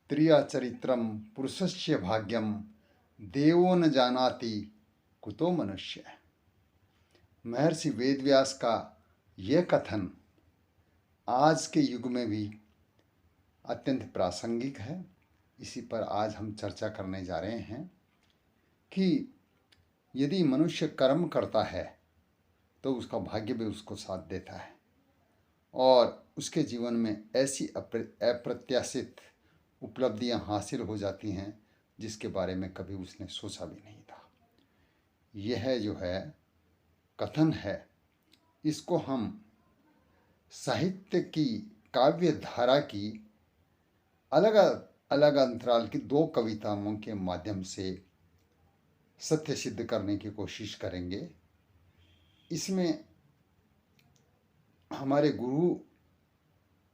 त्रिया चरित्रम पुरुषस्य भाग्यम देवो न जानाति कुतो मनुष्य। महर्षि वेदव्यास का यह कथन आज के युग में भी अत्यंत प्रासंगिक है। इसी पर आज हम चर्चा करने जा रहे हैं कि यदि मनुष्य कर्म करता है तो उसका भाग्य भी उसको साथ देता है और उसके जीवन में ऐसी अप्रत्याशित उपलब्धियां हासिल हो जाती हैं जिसके बारे में कभी उसने सोचा भी नहीं था। यह जो है कथन है, इसको हम साहित्य की काव्य धारा की अलग अलग अंतराल की दो कविताओं के माध्यम से सत्य सिद्ध करने की कोशिश करेंगे। इसमें हमारे गुरु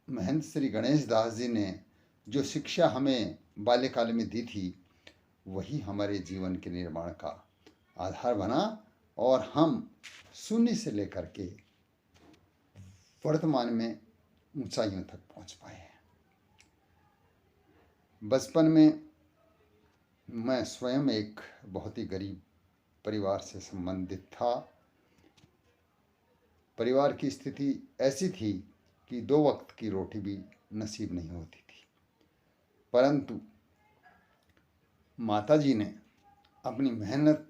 महंत श्री गणेश दास जी ने जो शिक्षा हमें बाल्यकाल में दी थी वही हमारे जीवन के निर्माण का आधार बना और हम शून्य से लेकर के वर्तमान में ऊंचाइयों तक पहुंच पाए हैं। बचपन में मैं स्वयं एक बहुत ही गरीब परिवार से संबंधित था। परिवार की स्थिति ऐसी थी कि 2 वक्त की रोटी भी नसीब नहीं होती थी, परंतु माताजी ने अपनी मेहनत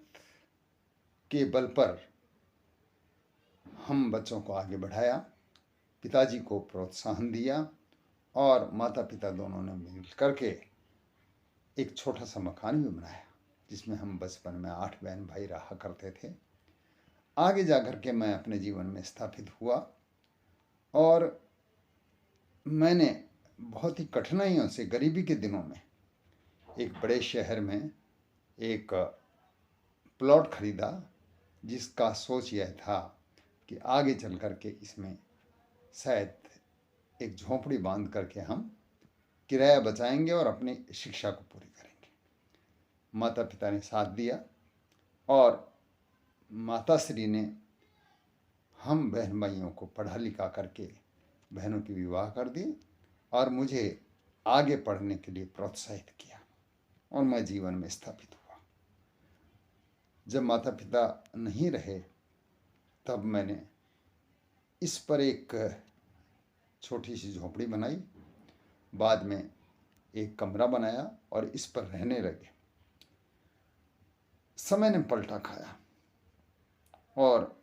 के बल पर हम बच्चों को आगे बढ़ाया, पिताजी को प्रोत्साहन दिया और माता पिता दोनों ने मिल करके एक छोटा सा मकान भी बनाया जिसमें हम बचपन में 8 बहन भाई रहा करते थे। आगे जाकर के मैं अपने जीवन में स्थापित हुआ और मैंने बहुत ही कठिनाइयों से गरीबी के दिनों में एक बड़े शहर में एक प्लॉट खरीदा जिसका सोच यह था कि आगे चल करके इसमें शायद एक झोंपड़ी बांध करके हम किराया बचाएंगे और अपनी शिक्षा को पूरी करेंगे। माता पिता ने साथ दिया और माताश्री ने हम बहन भाइयों को पढ़ा लिखा करके बहनों की विवाह कर दी और मुझे आगे पढ़ने के लिए प्रोत्साहित किया और मैं जीवन में स्थापित हुआ। जब माता पिता नहीं रहे तब मैंने इस पर एक छोटी सी झोपड़ी बनाई, बाद में एक कमरा बनाया और इस पर रहने लगे। समय ने पलटा खाया और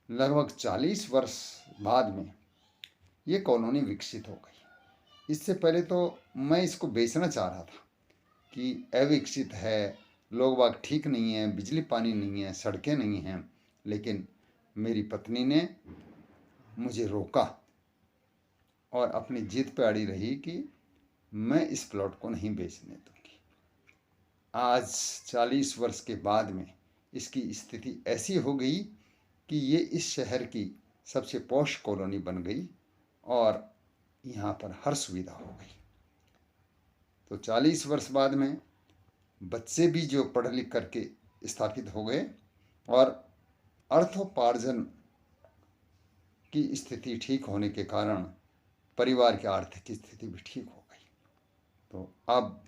लगभग 40 वर्ष बाद में ये कॉलोनी विकसित हो गई। इससे पहले तो मैं इसको बेचना चाह रहा था कि अविकसित है, लोग बाग ठीक नहीं है, बिजली पानी नहीं है, सड़कें नहीं हैं, लेकिन मेरी पत्नी ने मुझे रोका और अपनी जिद पे अड़ी रही कि मैं इस प्लॉट को नहीं बेचने दूंगी। आज 40 वर्ष के बाद में इसकी स्थिति ऐसी हो गई कि ये इस शहर की सबसे पॉश कॉलोनी बन गई और यहाँ पर हर सुविधा हो गई। तो 40 वर्ष बाद में बच्चे भी जो पढ़ लिख करके स्थापित हो गए और अर्थोपार्जन की स्थिति ठीक होने के कारण परिवार की आर्थिक स्थिति भी ठीक हो गई। तो अब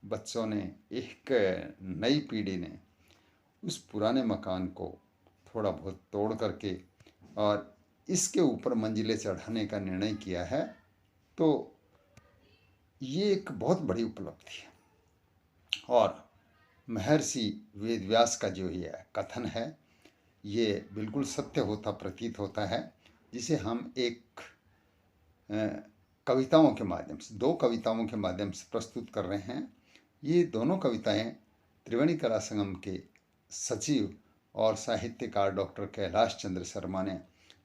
बच्चों ने, एक नई पीढ़ी ने उस पुराने मकान को थोड़ा बहुत तोड़ करके और इसके ऊपर मंजिलें चढ़ाने का निर्णय किया है। तो ये एक बहुत बड़ी उपलब्धि है और महर्षि वेदव्यास का जो ये कथन है ये बिल्कुल सत्य होता प्रतीत होता है, जिसे हम एक कविताओं के माध्यम से, 2 कविताओं के माध्यम से प्रस्तुत कर रहे हैं। ये दोनों कविताएं त्रिवेणी कला संगम के सचिव और साहित्यकार डॉक्टर कैलाश चंद्र शर्मा ने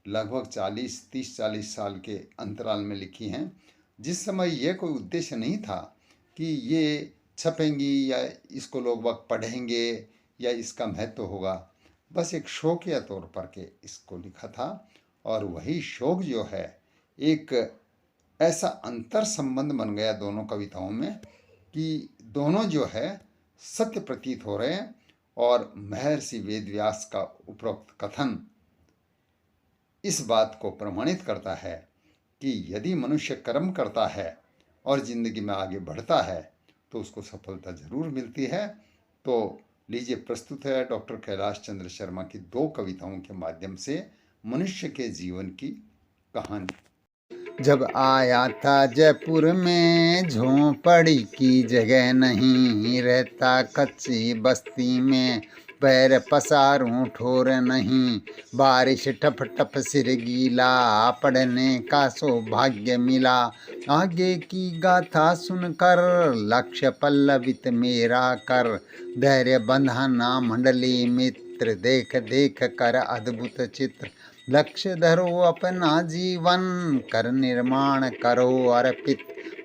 लगभग 30-40 साल के अंतराल में लिखी हैं। जिस समय यह कोई उद्देश्य नहीं था कि ये छपेंगी या इसको लोग वक्त पढ़ेंगे या इसका महत्व होगा, बस एक शौकिया तौर पर के इसको लिखा था। और वही शौक जो है एक ऐसा अंतर संबंध बन गया दोनों कविताओं में कि दोनों जो है सत्य प्रतीत हो रहे हैं। और महर्षि वेदव्यास का उपरोक्त कथन इस बात को प्रमाणित करता है कि यदि मनुष्य कर्म करता है और ज़िंदगी में आगे बढ़ता है तो उसको सफलता ज़रूर मिलती है। तो लीजिए, प्रस्तुत है डॉक्टर कैलाश चंद्र शर्मा की 2 कविताओं के माध्यम से मनुष्य के जीवन की कहानी। जब आया था जयपुर में, झोंपड़ी की जगह नहीं, रहता कच्ची बस्ती में, पैर पसारूं ठोर नहीं। बारिश टप टप सिर गीला, पढ़ने का सौभाग्य मिला। आगे की गाथा सुनकर, लक्ष्य पल्लवित मेरा कर। धैर्य बंधाना मंडली मित्र, देख देख कर अद्भुत चित्र। लक्ष्य धरो अपना जीवन, कर निर्माण करो अर्पित।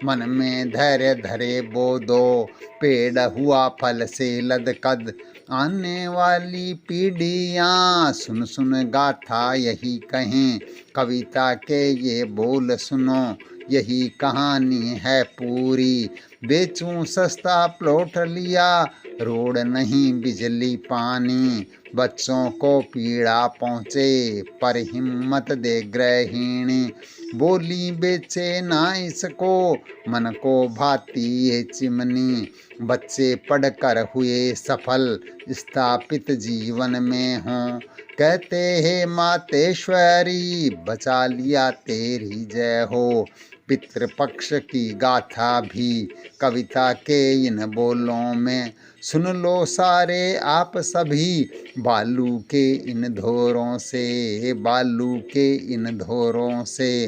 मन में धैर्य धरे बोधो, पेड़ हुआ फल से लदकद। आने वाली पीढ़ियाँ सुन सुन गाथा यही कहें, कविता के ये बोल सुनो, यही कहानी है पूरी। बेचूं सस्ता प्लॉट लिया, रोड नहीं बिजली पानी। बच्चों को पीड़ा पहुँचे, पर हिम्मत दे गृहिणी। बोली बेचे ना इसको, मन को भाती ये चिमनी। बच्चे पढ़कर हुए सफल, स्थापित जीवन में हों। कहते हे मातेश्वरी, बचा लिया तेरी जय हो। पितृपक्ष की गाथा भी कविता के इन बोलों में। सुन लो सारे आप सभी, बालू के इन धोरों से, बालू के इन धोरों से।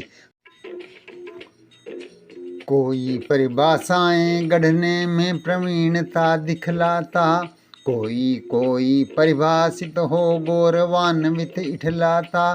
कोई परिभाषाएं गढ़ने में प्रवीणता दिखलाता, कोई परिभाषित हो गौरवान्वित इठलाता।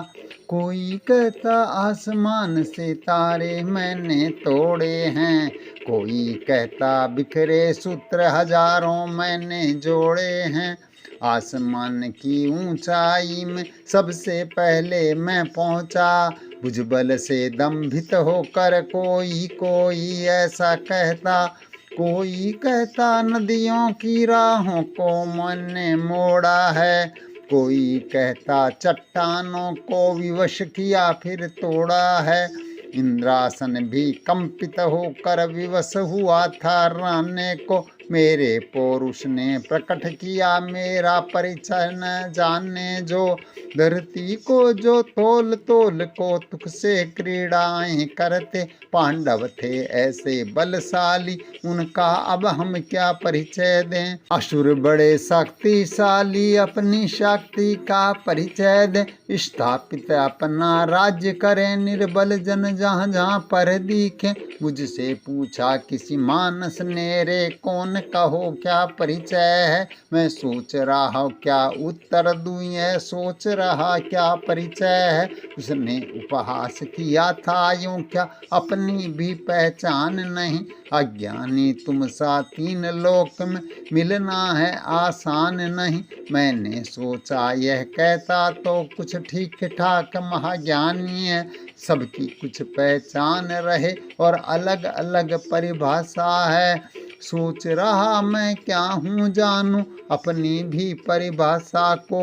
कोई कहता आसमान से तारे मैंने तोड़े हैं, कोई कहता बिखरे सूत्र हजारों मैंने जोड़े हैं। आसमान की ऊंचाई में सबसे पहले मैं पहुंचा, भुजबल से दंभित होकर कोई ऐसा कहता। कोई कहता नदियों की राहों को मैंने मोड़ा है, कोई कहता चट्टानों को विवश किया फिर तोड़ा है। इंद्रासन भी कंपित होकर विवश हुआ था रहने को, मेरे पौरुष ने प्रकट किया मेरा परिचय न जाने जो। धरती को जो तोल तोल कौतुक से क्रीड़ाएं करते, पांडव थे ऐसे बलशाली, उनका अब हम क्या परिचय दें। असुर बड़े शक्तिशाली, अपनी शक्ति का परिचय दें। स्थापित अपना राज्य करें, निर्बल जन जहाँ जहाँ पर दिखे। मुझसे पूछा किसी मानस ने, रे कौन कहो क्या परिचय है। मैं सोच रहा क्या उत्तर दूं, यह सोच रहा क्या परिचय है। उसने उपहास किया था यूं क्या, अपनी भी पहचान नहीं। अज्ञानी तुम सा तीन लोक में, मिलना है आसान नहीं। मैंने सोचा यह कहता तो कुछ ठीक ठाक महाज्ञानी है। सबकी कुछ पहचान रहे और अलग अलग परिभाषा है। सोच रहा मैं क्या हूँ जानूं, अपनी भी परिभाषा को।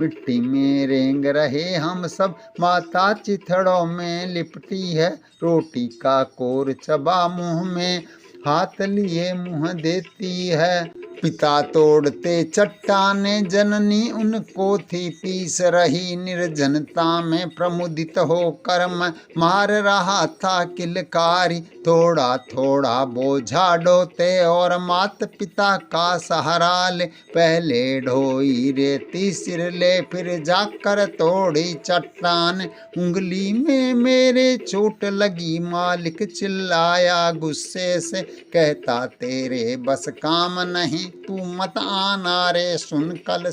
मिट्टी में रेंग रहे हम सब, माता चिथड़ों में लिपटी है। रोटी का कोर चबा मुंह में, हाथ लिए मुंह देती है। पिता तोड़ते चट्टाने जननी उनको थी पीस रही। निर्जनता में प्रमुदित होकर मैं मार रहा था किलकारी। थोड़ा थोड़ा बोझा ढोते और मात पिता का सहारा ले। पहले ढोई रेती सिर ले, फिर जाकर तोड़ी चट्टान। उंगली में मेरे चोट लगी, मालिक चिल्लाया गुस्से से। कहता तेरे बस काम नहीं, तू मत आना रे सुन कल।